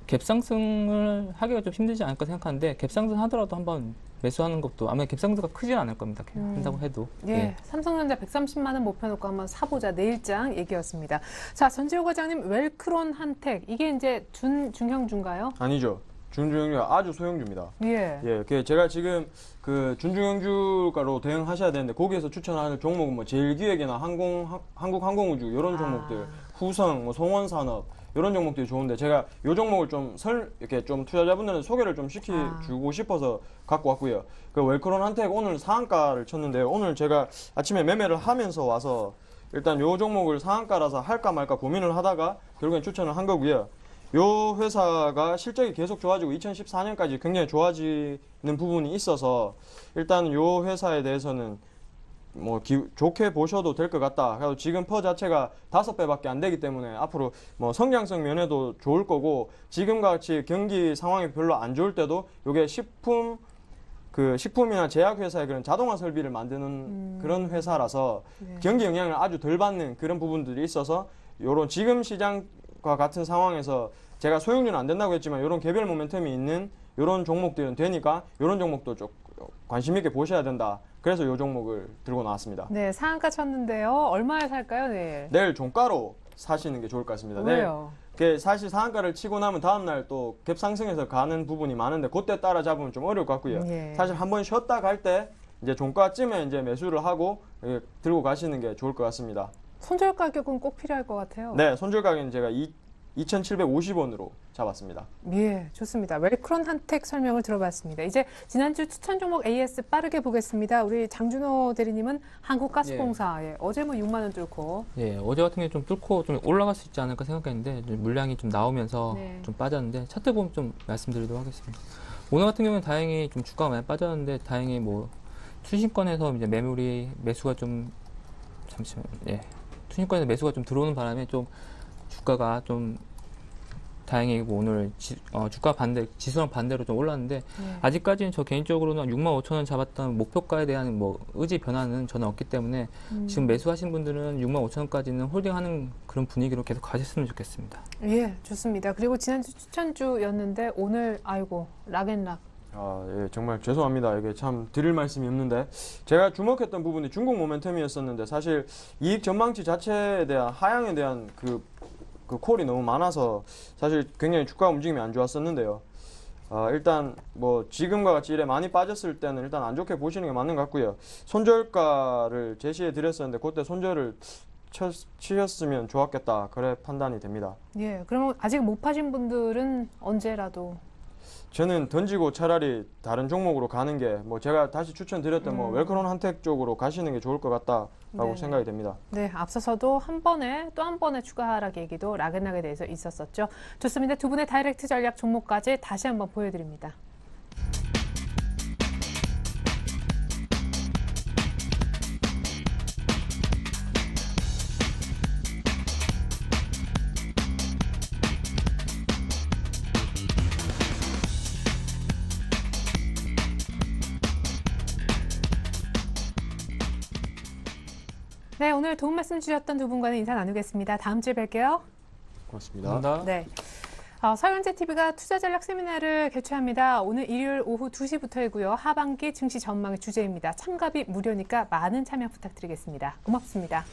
갭상승을 하기가 좀 힘들지 않을까 생각하는데 갭상승 하더라도 한번 매수하는 것도 아마 갭상승가 크지는 않을 겁니다. 한다고 해도. 예, 삼성전자 130만 원 목표 놓고 한번 사보자 내일장 얘기였습니다. 자, 전지호 과장님 웰크론 한택 이게 이제 중형주인가요? 아니죠. 준중형주가 아주 소형주입니다. 예. 예, 제가 지금 그 준중형주가로 대응하셔야 되는데 거기에서 추천하는 종목은 뭐 제일기획이나 한국항공우주 이런 종목들 후성, 뭐 송원산업 이런 종목들이 좋은데 제가 이 종목을 이렇게 좀 투자자분들은 소개를 좀 시켜주고 싶어서 갖고 왔고요. 그 웰크론 한텍 오늘 상한가를 쳤는데요. 오늘 제가 아침에 매매를 하면서 와서 일단 이 종목을 상한가라서 할까 말까 고민을 하다가 결국엔 추천을 한 거고요. 이 회사가 실적이 계속 좋아지고 2014년까지 굉장히 좋아지는 부분이 있어서 일단 이 회사에 대해서는 뭐 좋게 보셔도 될 것 같다. 그래서 지금 퍼 자체가 5배밖에 안 되기 때문에 앞으로 뭐 성장성 면에도 좋을 거고 지금 같이 경기 상황이 별로 안 좋을 때도 이게 식품이나 제약회사의 그런 자동화 설비를 만드는 그런 회사라서 네. 경기 영향을 아주 덜 받는 그런 부분들이 있어서 요런 지금 시장과 같은 상황에서 제가 소용률은 안 된다고 했지만 요런 개별 모멘텀이 있는 요런 종목들은 되니까 요런 종목도 좀 관심 있게 보셔야 된다. 그래서 요 종목을 들고 나왔습니다. 네, 상한가 쳤는데요. 얼마에 살까요, 내일? 내일 종가로 사시는 게 좋을 것 같습니다. 왜요? 내일 사실 상한가를 치고 나면 다음날 또 갭 상승해서 가는 부분이 많은데 그때 따라 잡으면 좀 어려울 것 같고요. 예. 사실 한번 쉬었다 갈 때 이제 종가쯤에 이제 매수를 하고 들고 가시는 게 좋을 것 같습니다. 손절 가격은 꼭 필요할 것 같아요. 네, 손절 가격은 제가 2,750원으로 잡았습니다. 예, 좋습니다. 웰크론 한텍 설명을 들어봤습니다. 이제 지난주 추천 종목 AS 빠르게 보겠습니다. 우리 장준호 대리님은 한국가스공사 어제 뭐 6만 원 뚫고 예, 어제 같은 경우에 좀 뚫고 좀 올라갈 수 있지 않을까 생각했는데 좀 물량이 좀 나오면서 네. 좀 빠졌는데 차트 보면 좀 말씀드리도록 하겠습니다. 오늘 같은 경우는 다행히 좀 주가가 많이 빠졌는데 다행히 뭐 투신권에서 이제 매수가 좀 투신권에서 매수가 좀 들어오는 바람에 좀 주가가 좀 다행이고 오늘 주가 지수랑 반대로 좀 올랐는데 네. 아직까지는 저 개인적으로는 65,000원 잡았던 목표가에 대한 뭐 의지 변화는 저는 없기 때문에 지금 매수하신 분들은 65,000원까지는 홀딩하는 그런 분위기로 계속 가셨으면 좋겠습니다. 예, 좋습니다. 그리고 지난주 추천주였는데 오늘 아이고 락앤락. 예, 정말 죄송합니다. 이게 참 드릴 말씀이 없는데 제가 주목했던 부분이 중국 모멘텀이었었는데 사실 이익 전망치 자체에 대한 하향에 대한 그 콜이 너무 많아서 사실 굉장히 주가 움직임이 안 좋았었는데요. 일단 뭐 지금과 같이 이래 많이 빠졌을 때는 일단 안 좋게 보시는 게 맞는 것 같고요. 손절가를 제시해 드렸었는데 그때 손절을 치셨으면 좋았겠다. 그래 판단이 됩니다. 예, 그러면 아직 못 파신 분들은 언제라도 저는 던지고 차라리 다른 종목으로 가는 게 뭐 제가 다시 추천드렸던 뭐 웰크론 한텍 쪽으로 가시는 게 좋을 것 같다라고 네네. 생각이 됩니다. 네, 앞서서도 또 한 번의 추가 하락 얘기도 락앤락에 대해서 있었었죠. 좋습니다. 두 분의 다이렉트 전략 종목까지 다시 한번 보여드립니다. 네, 오늘 도움 말씀 주셨던 두 분과는 인사 나누겠습니다. 다음 주에 뵐게요. 고맙습니다. 감사합니다. 네. 서현재TV가 투자전략 세미나를 개최합니다. 오늘 일요일 오후 2시부터이고요. 하반기 증시 전망의 주제입니다. 참가비 무료니까 많은 참여 부탁드리겠습니다. 고맙습니다.